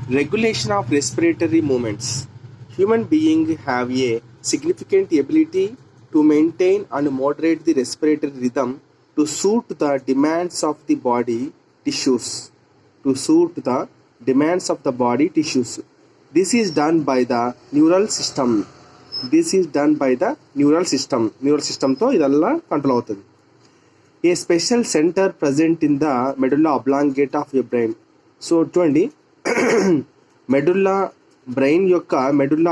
Regulation of respiratory movements. Human beings have a significant ability to maintain and moderate the respiratory rhythm to suit the demands of the body tissues. To suit the demands of the body tissues. This is done by the neural system. Neural system తో ఇదల్లా control అవుతుంది. A special centre present in the medulla oblongata of your brain. So చూడండి, medulla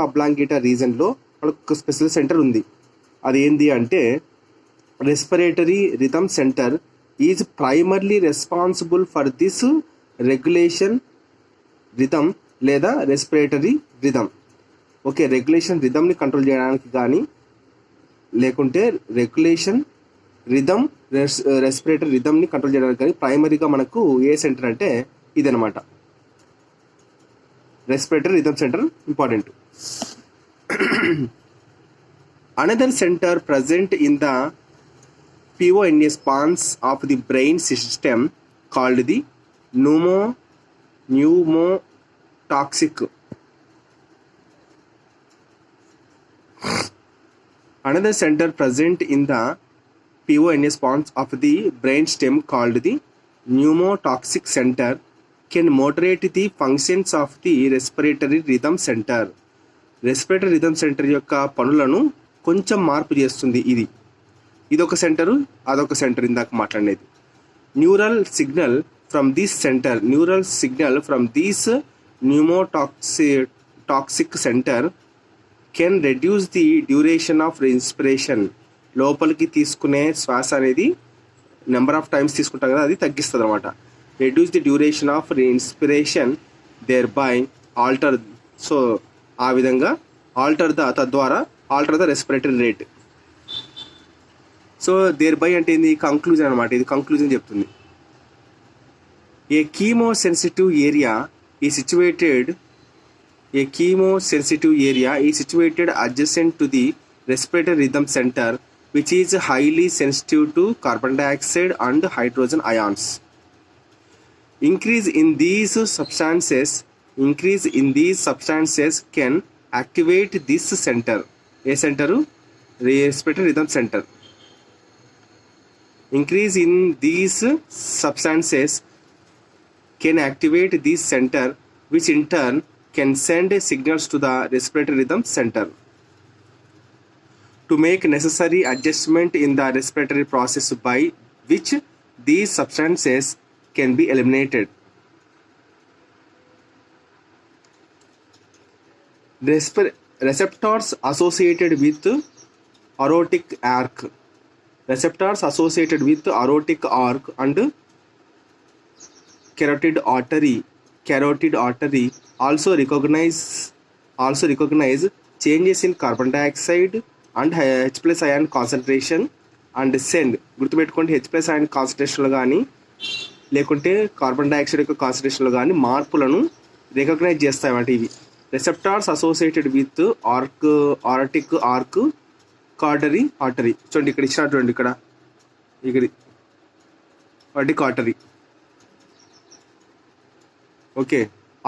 oblongata రీజన్లో మనకు ఒక special centre ఉంది. అది ఏంది అంటే respiratory rhythm centre is primarily responsible for this regulation rhythm లేదా రెస్పిరేటరీ రిథమ్. ఓకే, రెగ్యులేషన్ రిథమ్ని కంట్రోల్ చేయడానికి కానీ లేకుంటే రెగ్యులేషన్ రిథమ్ రెస్పిరేటరీ రిథమ్ని కంట్రోల్ చేయడానికి కానీ ప్రైమరీగా మనకు ఏ సెంటర్ అంటే ఇదనమాట, respiratory rhythm centre important. Another centre present in the PONS parts of the brain system called the pneumotoxic. Another center present in the PONS parts of the brainstem called the pneumotoxic center can moderate the functions of the respiratory rhythm center. Respiratory rhythm center యొక్క పనులను కొంచెం మార్పు చేస్తుంది. ఇదొక centre, అదొక centre ఇందాక మాట్లాడేది. Neural signal from this pneumotaxic centre can reduce the duration of inspiration. లోపలికి తీసుకునే శ్వాస అనేది నెంబర్ ఆఫ్ టైమ్స్ తీసుకుంటాం కదా, అది తగ్గిస్తుంది అనమాట. Reduce the duration of inspiration thereby alter. So ఆ విధంగా తద్వారా alter the respiratory rate. So thereby అంటే ఇది కంక్లూజన్ అనమాట. ఇది కంక్లూజన్ చెప్తుంది. A chemosensitive area is situated adjacent to the respiratory rhythm centre which is highly sensitive to carbon dioxide and hydrogen ions. Increase in these substances can activate this center. A center, respiratory rhythm center. Increase in these substances can activate this center, which in turn can send signals to the respiratory rhythm center to make necessary adjustment in the respiratory process by which these substances can be eliminated. Receptors associated with aortic arc and carotid artery also recognize changes in carbon dioxide and H+ ion concentration and send. గుర్తుపెట్టుకోండి, H+ ion కాన్సన్ట్రేషన్లో కానీ లేకుంటే carbon dioxide యొక్క కాన్సన్ట్రేషన్లో కానీ మార్పులను recognise చేస్తాయన్నమాట ఇవి. Receptors associated with aortic arch carotid artery. చూడండి ఇక్కడ ఇచ్చినటువంటి ఇక్కడ aortic artery. Okay,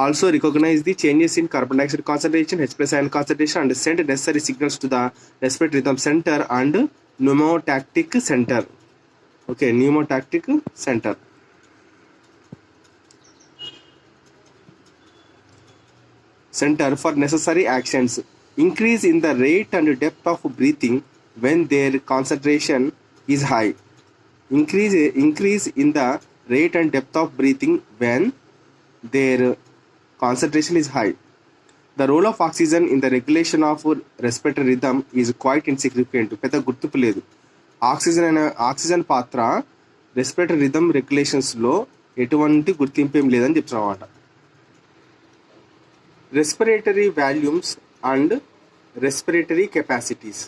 also recognise the changes in carbon dioxide concentration, H+ ion concentration and send necessary signals to the respiratory rhythm center and pneumotactic center. Okay, pneumotactic center. Center for necessary actions. Increase in the rate and depth of breathing when their concentration is high. Increase in the rate and depth of breathing when their concentration is high. The role of oxygen in the regulation of respiratory rhythm is quite insignificant. పెద్ద గుర్తింపు లేదు. Oxygen పాత్ర respiratory rhythm రెగ్యులేషన్స్లో ఎటువంటి గుర్తింపు ఏం లేదని చెప్తున్నమాట. Respiratory volumes and respiratory capacities.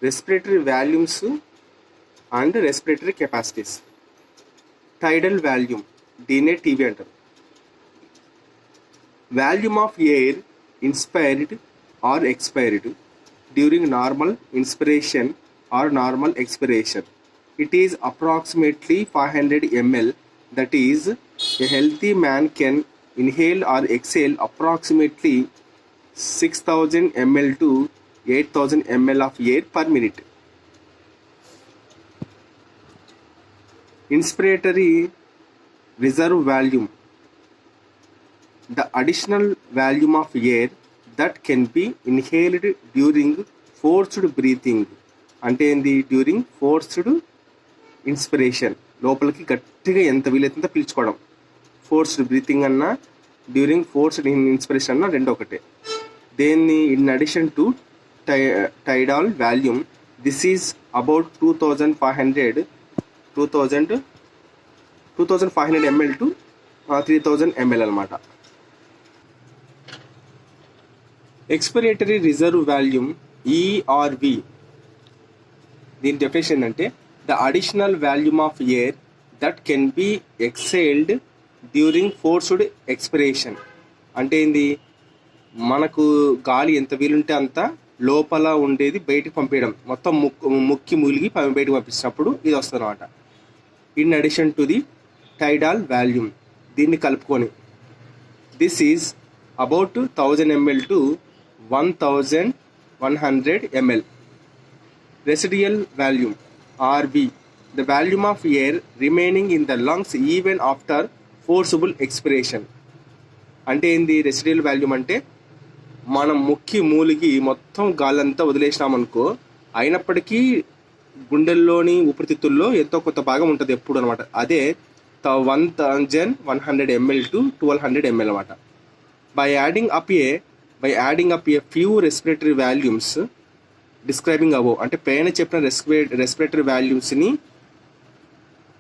Respiratory volumes and respiratory capacities. Tidal volume, దీన్నే టీవీ అంటారు. Volume of air inspired or expired during normal inspiration or normal expiration. It is approximately 500 ml. That is, a healthy man can inhale or exhale approximately 6000 ml to 8000 ml of air per minute. Inspiratory reserve volume, the additional volume of air that can be inhaled during forced breathing. అంటే ఏంది? During forced inspiration, లోపలికి గట్టిగా ఎంత వీలైతే పీల్చుకోవడం. Forced breathing అన్నా during forced inspiration అన్నా రెండు ఒకటే. దేన్ని in addition to tidal volume, this is about 2500 ml to 3000 ml అనమాట. ఎక్స్పిరేటరీ రిజర్వ్ వాల్యూమ్ ఈఆర్వి, దీని డెఫినేషన్ అంటే the additional volume of air that can be exhaled during forced expiration. అంటే ఏంది? మనకు గాలి ఎంత వీలుంటే అంత లోపల ఉండేది బయటకు పంపేయడం, మొత్తం ముక్కి మూలిగి బయటకు పంపించినప్పుడు ఇది వస్తుంది అనమాట. In addition to the tidal volume, దీన్ని కలుపుకొని this is about 1000 ml to 1100 ml. Residual volume RV, the volume of air remaining in the lungs even after forcible expiration. అంటే ఏంది? రెసిడ్యుయల్ వాల్యూమ్ అంటే మనం ముక్కి మూలిగి మొత్తం గాలంతా వదిలేసినామనుకో, అయినప్పటికీ గుండెల్లోని ఊపిరితిత్తుల్లో ఎంతో కొంత భాగం ఉంటుంది ఎప్పుడు అనమాట. అదే 1100 ml to 1200 ml అనమాట. By adding up a few respiratory volumes describing above, అంటే పైన చెప్పిన రెస్పిరేటరీ వాల్యూమ్స్ని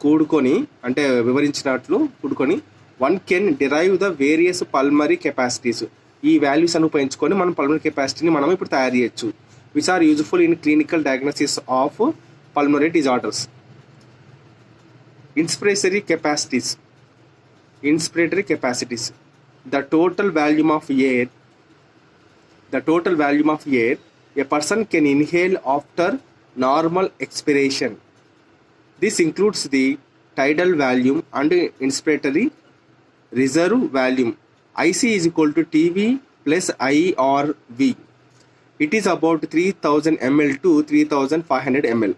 కూడుకొని, అంటే వివరించినట్లు కూడుకొని, one can derive the various pulmonary capacities. ఈ వాల్యూస్ అని ఉపయోగించుకొని మనం పల్మరీ కెపాసిటీని మనం ఇప్పుడు తయారు చేయొచ్చు, which are useful in clinical diagnosis of pulmonary disorders. Inspiratory capacities, the total volume of air a person can inhale after normal expiration. This includes the tidal volume and inspiratory reserve volume. IC is equal to TV plus IRV. It is about 3000 ml to 3500 ml.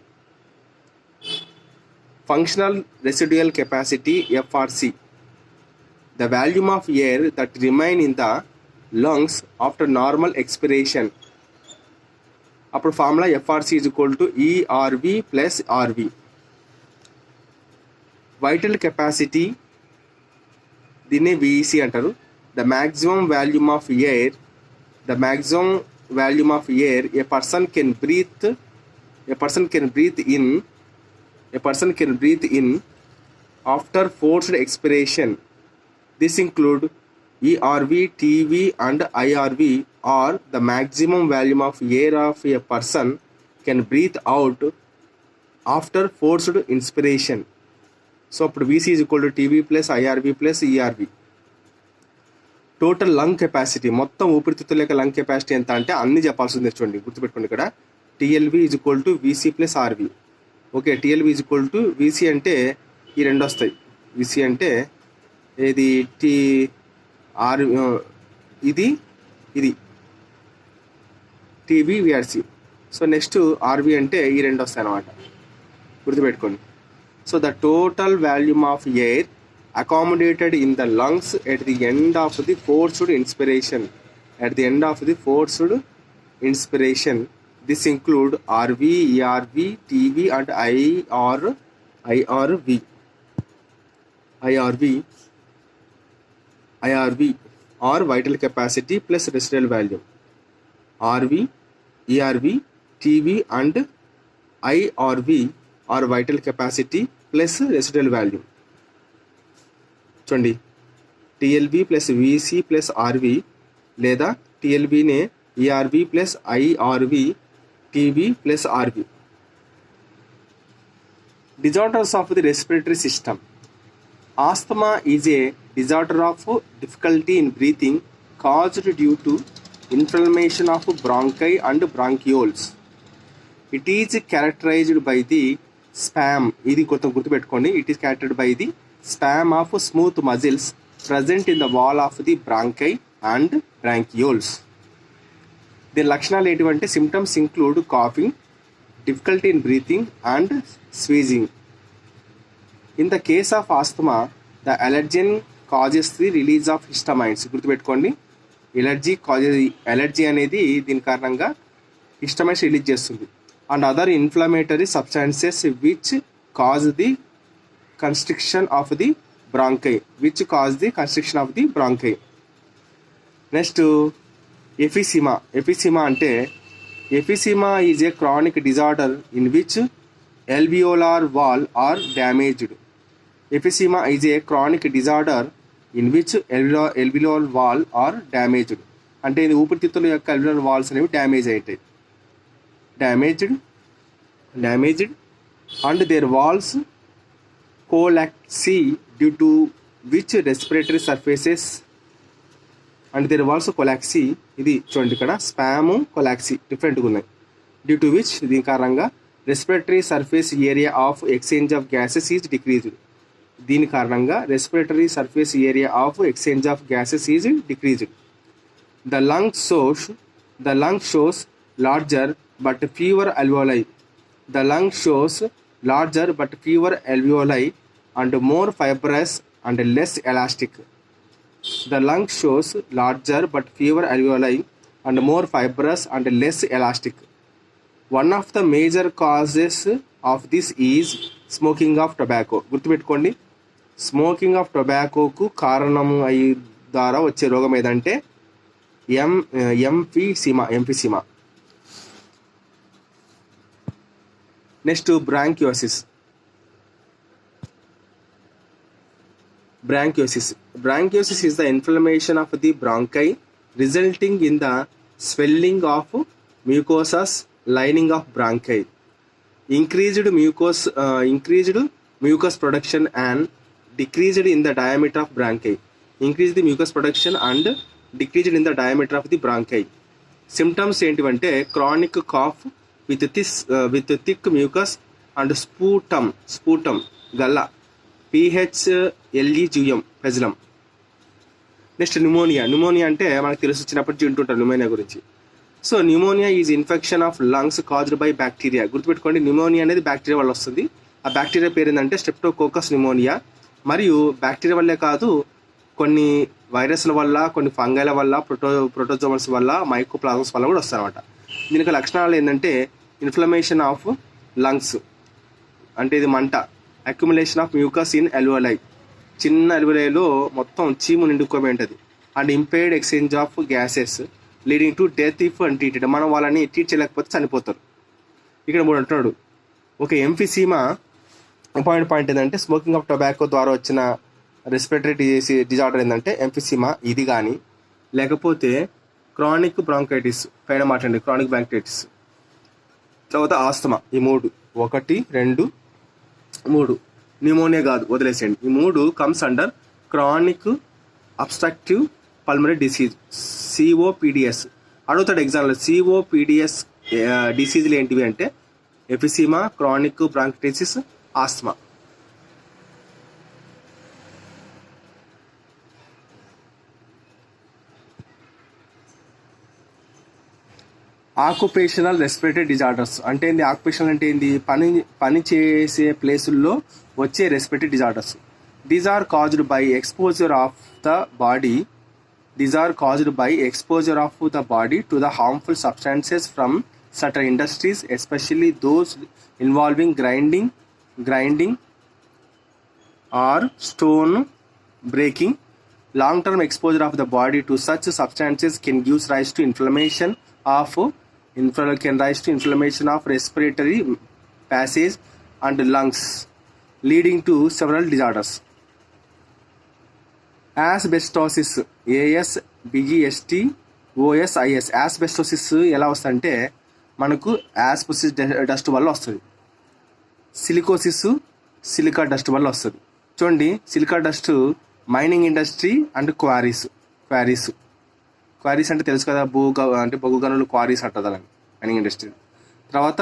Functional residual capacity FRC, the volume of air that remain in the lungs after normal expiration. అప్పుడు formula FRC is equal to ERV plus RV. Vital capacity, దీన్ని VEC అంటారు. the maximum volume of air a person can breathe in after forced expiration. This include ERV, TV and IRV, or the maximum volume of air of a person can breathe out after forced inspiration. So VC is equal to TV plus IRV plus ERV. Total lung capacity, మొత్తం ఊపిరితిత్తుల యొక్క lung capacity ఎంత అంటే అన్ని చెప్పాల్సింది. చూడండి, గుర్తుపెట్టుకోండి, ఇక్కడ TLV is equal to VC plus RV. Okay, TLV is equal to VC అంటే ఈ రెండు వస్తాయి. VC అంటే ఇది ఇది TB VRC. So next RV అంటే ఈ రెండు వస్తాయి అన్నమాట, గుర్తుపెట్టుకోండి. So the total volume of air accommodated in the lungs at the end of the forced inspiration. This include RV, ERV, TV and IRV or vital capacity plus residual volume. RV, ERV, TV and IRV or vital capacity plus residual volume. చూడండి, TLV plus VC plus RV లేదా TLVనే ERV plus IRV, TV plus RV. Disorders of the respiratory system. Asthma is a disorder of difficulty in breathing caused due to inflammation of bronchi and bronchioles. It is characterized by the spasm. ఇది గుర్తుపెట్టుకోండి. It is characterized by the spasm of smooth muscles present in the wall of the bronchi and bronchioles. దీని లక్షణాలు ఏంటివంటే symptoms include coughing, difficulty in breathing and wheezing. In the case of asthma the allergen causes the release of histamines. గుర్తుపెట్టుకోండి, allergy అనేది దీని కారణంగా histamines release చేస్తుంది. And other inflammatory substances which cause the constriction of the bronchi. Next emphysema. Emphysema is a chronic disorder in which alveolar wall are damaged. Emphysema is a chronic disorder in which alveolar wall are damaged. అంటే ఇది ఊపిరితిత్తుల యొక్క alveolar walls అనేవి damage అవుతాయి. Damaged and their walls collapse due to which respiratory surfaces ఇది చూడండి ఇక్కడ spam కొలాక్సీ డిఫరెంట్గా ఉన్నాయి. డ్యూ టు విచ్ దీని కారణంగా respiratory surface area of exchange of gases is decreased. దీని కారణంగా respiratory surface area of exchange of gases is decreased. The lung shows larger but fever alveoli. And more fibrous and less elastic. The lung shows larger but fewer alveoli and more fibrous and less elastic. One of the major causes of this is smoking of tobacco. గుర్తుపెట్టుకోండి, smoking of టొబాకోకు కారణం అయ్యి ద్వారా వచ్చే రోగం ఏదంటే emphysema. Next bronchitis is the inflammation of the bronchi resulting in the swelling of mucous lining of bronchi, increased mucus production and decreased in the diameter of bronchi. Increase the mucus production and decreased in the diameter of the bronchi. Symptoms ఏంటివంటే chronic cough with thick mucus and sputum galla. PHLEGM పెజిలం. Next pneumonia అంటే మనకు తెలిసి వచ్చినప్పుడు వింటుంటారు pneumonia గురించి. So pneumonia is infection of lungs caused by bacteria. గుర్తుపెట్టుకోండి, pneumonia అనేది బ్యాక్టీరియా వల్ల వస్తుంది. ఆ బ్యాక్టీరియా పేరు ఏంటంటే స్ట్రెప్టోకోకస్ న్యూమోనియా. మరియు బ్యాక్టీరియా వల్లే కాదు, కొన్ని వైరస్ల వల్ల, కొన్ని ఫంగైల వల్ల, ప్రోటోజోమల్స్ వల్ల, మైకోప్లాజమ్స్ వల్ల కూడా వస్తారన్నమాట. దీనికి లక్షణాలు ఏంటంటే ఇన్ఫ్లమేషన్ ఆఫ్ లంగ్స్ అంటే ఇది మంట, accumulation of mucus in alveoli, చిన్న alveoli మొత్తం చీము నిండుకోబోయి ఉంటుంది. And impaired exchange of gases leading to death if untreated. మనం వాళ్ళని ట్రీట్ చేయలేకపోతే చనిపోతారు. ఇక్కడ 3 అంటున్నాడు. ఒక ఎంఫిసిమా పాయింట్ ఏంటంటే స్మోకింగ్ ఆఫ్ టొబాకో ద్వారా వచ్చిన రెస్పిరేటరీ డిజార్డర్ ఏంటంటే ఎంఫిసిమా ఇది కానీ, లేకపోతే క్రానిక్ బ్రాంకైటిస్ పైన మాట్లాడండి, క్రానిక్ బ్రాంకైటిస్, తర్వాత ఆస్తమా. ఈ 3 1 2 3 న్యూమోనియా కాదు, వదిలేసేయండి. ఈ 3 comes under chronic obstructive pulmonary disease, COPDS. అడుగుతాడు ఎగ్జామ్లో, COPDS డిసీజ్లు ఏంటివి అంటే emphysema, chronic bronchitis, asthma. Occupational respiratory disorders అంటే ఏంది? ఆక్యుపేషనల్ అంటే ఏంది? పని చేసే ప్లేసుల్లో వచ్చే respiratory disorders. These are caused by exposure of the body to the harmful substances from certain industries, especially those involving grinding or stone breaking. Long-term exposure of the body to such substances can give rise to inflammation of respiratory passage and lungs, leading to several disorders. Asbestosis, ASBESTOSIS. asbestosis ఎలా వస్తుందంటే మనకు asbestos dust వల్ల వస్తుంది. Silica dust వల్ల వస్తుంది. చూడండి, silica dust mining industry and queries అంటే తెలుసు కదా, బొగ్గు గనులు క్వారీస్ అంటుంది అలాని మైనింగ్ ఇండస్ట్రీ. తర్వాత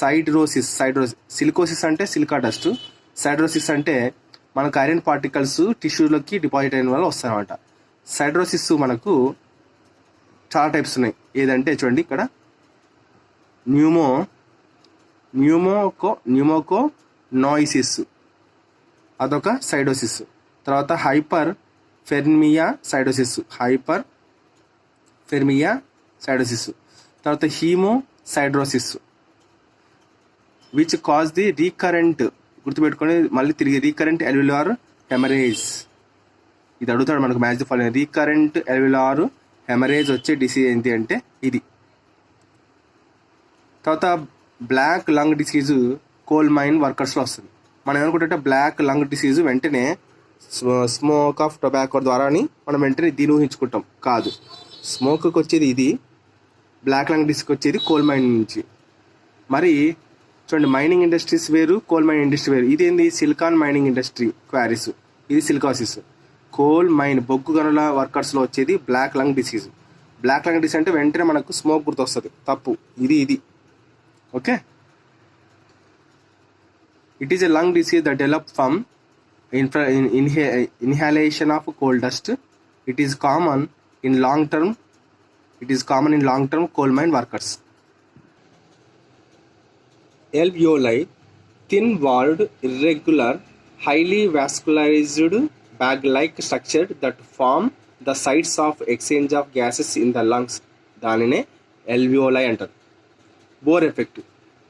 సైడ్రోసిస్. సిలికోసిస్ అంటే సిలికా డస్ట్, సైడ్రోసిస్ అంటే మనకు ఐరన్ పార్టికల్స్ టిష్యూలోకి డిపాజిట్ అయిన వల్ల వస్తాయన్నమాట. సైడ్రోసిస్ మనకు చాలా టైప్స్ ఉన్నాయి. ఏదంటే చూడండి ఇక్కడ న్యూమోకోనోయిసిస్ అదొక సైడోసిస్. తర్వాత హైపర్ ఫెర్మియా సైడోసిస్. తర్వాత haemosiderosis which cause the recurrent, గుర్తుపెట్టుకొని మళ్ళీ తిరిగి రీకరెంట్ ఎల్విలార్ హెమరేజ్. ఇది అడుగుతాడు మనకు match following. Recurrent alveolar haemorrhage వచ్చే డిసీజ్ ఏంటి అంటే ఇది. తర్వాత black lung disease coal mine వర్కర్స్లో వస్తుంది. మనం ఏమనుకుంటే బ్లాక్ లంగ్ డిసీజు వెంటనే స్మోక్ ఆఫ్ టొబాకో ద్వారా అని మనం వెంటనే దీని ఊహించుకుంటాం. కాదు, స్మోక్కి వచ్చేది ఇది, బ్లాక్ లంగ్ డిసీజ్కి వచ్చేది కోల్ మైన్ నుంచి. మరి చూడండి, మైనింగ్ ఇండస్ట్రీస్ వేరు, కోల్ మైన్ ఇండస్ట్రీ వేరు. ఇదేంది సిలికాన్ మైనింగ్ ఇండస్ట్రీ క్వారీస్, ఇది సిలికాసిస్. కోల్ మైన్ బొగ్గు గనుల వర్కర్స్లో వచ్చేది black lung disease. Black lung disease అంటే వెంటనే మనకు స్మోక్ గుర్తొస్తుంది, తప్పు. ఇది okay. It is a lung disease that develop from inhalation of coal dust. It is common in long term coal mine workers. Alveoli, thin-walled, irregular, highly vascularized bag-like structure that form the sites of exchange of gases in the lungs. దానినే alveoli అంటారు. Bohr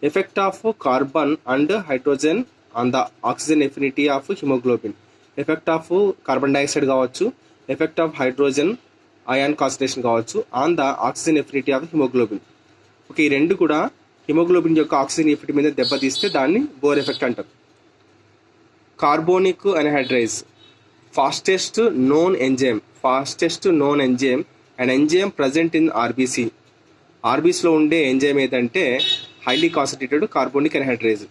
effect of carbon and hydrogen on the oxygen affinity of hemoglobin. Effect of carbon dioxide కావచ్చు, effect of hydrogen ion concentration కావచ్చు on the oxygen affinity of hemoglobin. Okay, ఈ రెండు కూడా haemoglobin యొక్క oxygen affinity మీద దెబ్బతీస్తే దాన్ని Bohr effect అంటారు. Carbonic anhydrase fastest known enzyme and enzyme present in RBC. ఆర్బీసీలో ఉండే ఎంజైమ్ ఏదంటే highly concentrated carbonic anhydrase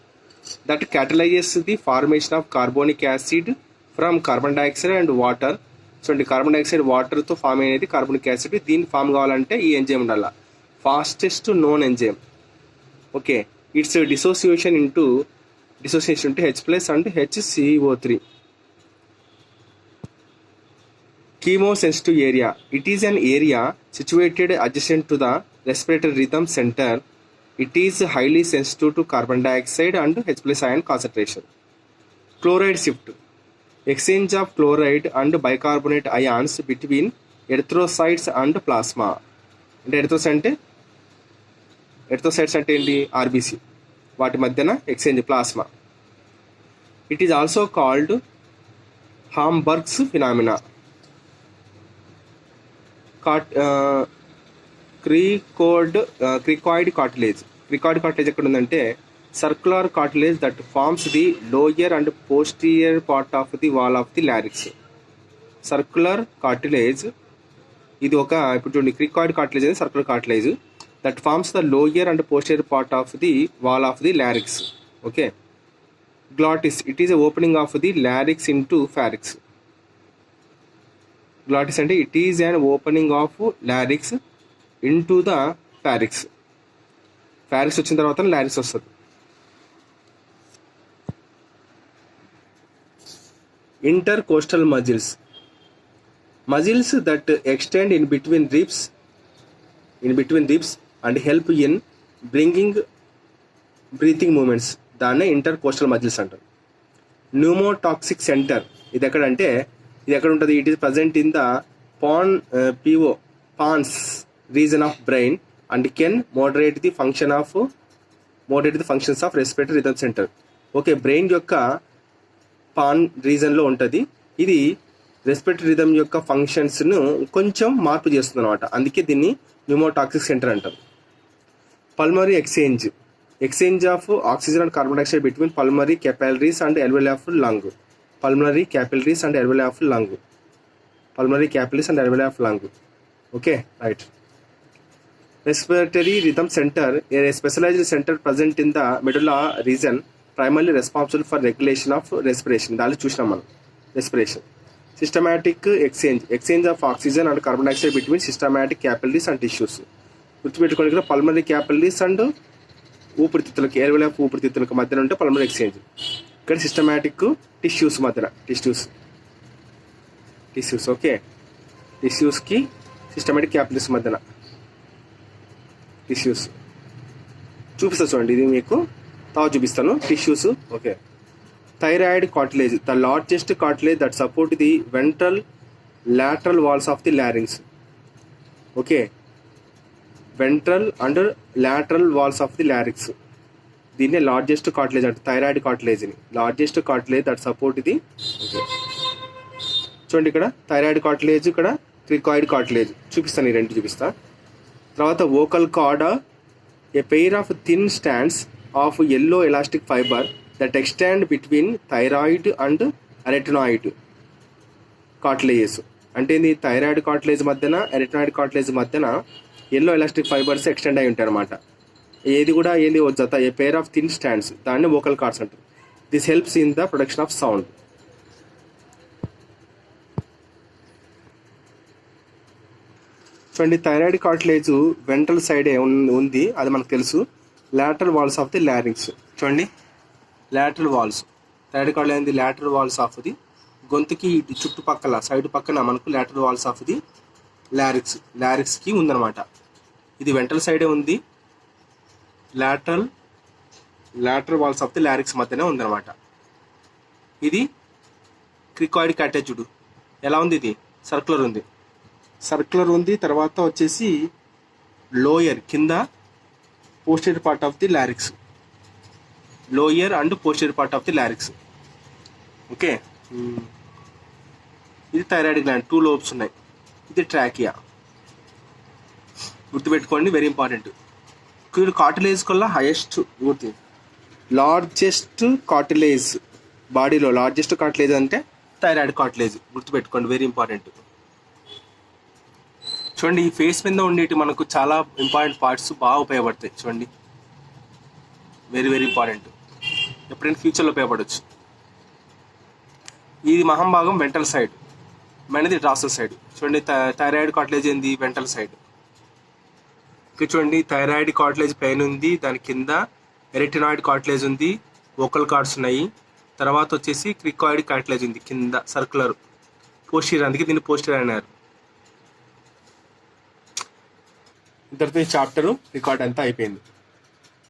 that catalyses the formation of carbonic acid from carbon dioxide and water. చూడండి, carbon dioxide వాటర్తో form అయ్యేది carbonic acid. దీన్ని form కావాలంటే ఈ enzyme ఉండాలి, fastest known enzyme. Okay, its dissociation into H+ and HCO3. Chemosensitive area. It is an area situated adjacent to the respiratory rhythm center. It is highly sensitive to carbon dioxide and H+ ion concentration. Chloride shift. Exchange of chloride and bicarbonate ions between erythrocytes and plasma. అంటే erythrocytes అంటే ఏంటి? RBC, వాటి మధ్యన exchange plasma. It is also called Hamburg's phenomena. Cricoid cartilage ఎక్కడ ఉందంటే circular cartilage that forms the lower and posterior part of the wall of the larynx. Circular cartilage ఇది ఒక, ఇప్పుడు చూడండి, క్రికాయిడ్ కార్టిలేజ్ అనేది circular cartilage that forms the lower and posterior part of the wall of the larynx. Okay. Glottis, it is a opening of the larynx into pharynx. Glottis అంటే it is an opening of larynx into the pharynx. pharynx వచ్చిన తర్వాత larynx వస్తుంది. Intercostal muscles that extend in between ribs and help in bringing breathing movements. దాన్నే intercostal muscles అంటారు. Pneumotaxic centre ఇది ఎక్కడ ఉంటుంది? It is present in the pons region of brain and can moderate the functions of respiratory rhythm centre. Okay, brain యొక్క pons రీజన్లో ఉంటుంది. ఇది respiratory rhythm యొక్క ఫంక్షన్స్ను కొంచెం మార్పు చేస్తుంది అనమాట. అందుకే దీన్ని న్యూమోటాక్సిక్ సెంటర్ అంటారు. Pulmonary exchange of oxygen and carbon dioxide between pulmonary capillaries and alveoli of lung. Pulmonary capillaries and alveoli of lung. Okay, right. Respiratory rhythm center, a specialized center present in the medulla region, primarily responsible for regulation of respiration. దాన్ని చూసినాం మనం, respiration. Systematic exchange of oxygen and carbon dioxide between systematic capillaries and tissues. గుర్తుపెట్టుకోండి, ఇక్కడ pulmonary capillaries and ఊపిరితిత్తులకి, alveoli of ఊపిరితిత్తులకు మధ్యన ఉంటే pulmonary exchange. ఇక్కడ సిస్టమాటిక్ టిష్యూస్ మధ్యన టిష్యూస్ ఓకే, టిష్యూస్కి సిస్టమాటిక్ క్యాపిలరీస్ మధ్యన టిష్యూస్ చూపిస్తా చూడండి. ఇది మీకు తర్వాత చూపిస్తాను tissues. Okay, thyroid cartilage, the largest cartilage that support the ventral lateral walls of the larynx. Okay, ventral and lateral walls of the larynx, దీన్నే లార్జెస్ట్ కార్టిలేజ్ అంటే థైరాయిడ్ కార్టిలేజ్ని. Largest cartilage that support the. Okay, చూడండి ఇక్కడ thyroid cartilage, ఇక్కడ క్రికాయిడ్ cartilage చూపిస్తాను, ఈ రెండు చూపిస్తా. తర్వాత vocal cord, A pair of thin stands of yellow elastic fiber that extend between thyroid and arytenoid cartilages. అంటే ఇది థైరాయిడ్ కార్టిలేజ్ మధ్యన అరిటనాయిడ్ కార్టిలేజ్ మధ్యన ఎల్లో ఎలాస్టిక్ ఫైబర్స్ ఎక్స్టెండ్ అయి ఉంటాయి అనమాట. ఏది కూడా ఏంది జత, a pair of thin strands, దాన్ని వోకల్ కార్డ్స్ అంటారు. This helps in the production of sound. చూడండి థైరాయిడ్ కార్టిలేజ్ వెంట్రల్ సైడే ఉంది, అది మనకు తెలుసు. Lateral walls of the larynx, చూడండి లాటరల్ వాల్స్, థైరాయిడ్ కార్టిలేజ్ అనేది లాటరల్ వాల్స్ ఆఫ్ ది గొంతుకి చుట్టుపక్కల సైడ్ పక్కన మనకు లాటరల్ వాల్స్ ఆఫ్ ది లారిక్స్కి ఉందన్నమాట. ఇది వెంట్రల్ సైడే ఉంది, లాటరల్ వాల్స్ ఆఫ్ ది లారిక్స్ మధ్యనే ఉందన్నమాట. ఇది క్రికాయిడ్ కార్టిలేజ్ చూడు ఎలా ఉంది, ఇది సర్క్యులర్ ఉంది. తర్వాత వచ్చేసి లోయర్ కింద posterior part of the larynx, lower and posterior part of the larynx. Okay, ఇది థైరాయిడ్ గ్లాండ్, 2 లోబ్స్ ఉన్నాయి. ఇది ట్రాకియా, గుర్తుపెట్టుకోండి, వెరీ ఇంపార్టెంట్. కార్టిలేజ్ కల్లా హైయెస్ట్ లార్జెస్ట్ కార్టిలేజ్, బాడీలో లార్జెస్ట్ కార్టిలేజ్ అంటే థైరాయిడ్ కార్టిలేజ్, గుర్తుపెట్టుకోండి, వెరీ ఇంపార్టెంట్. చూడండి ఈ ఫేస్ మీద ఉండేటి మనకు చాలా ఇంపార్టెంట్ పార్ట్స్ బాగా ఉపయోగపడతాయి. చూడండి వెరీ వెరీ ఇంపార్టెంట్, ఎప్పుడైనా ఫ్యూచర్లో ఉపయోగపడవచ్చు. ఇది మహంభాగం వెంట్రల్ సైడ్, మనది డార్సల్ సైడ్. చూడండి థైరాయిడ్ కార్టిలేజ్ ఏంది వెంట్రల్ సైడ్. ఇక్కడ చూడండి థైరాయిడ్ కార్టిలేజ్ పైన ఉంది, దాని కింద ఎరిటనాయిడ్ కార్టిలేజ్ ఉంది, వోకల్ కార్డ్స్ ఉన్నాయి. తర్వాత వచ్చేసి క్రికాయిడ్ కార్టిలేజ్ ఉంది కింద సర్క్యులర్ పోస్టీరియర్, అందుకే దీన్ని పోస్టీరియర్ అన్నారు. ఇంతటితో ఈ చాప్టర్ రికార్డ్ అంతా అయిపోయింది.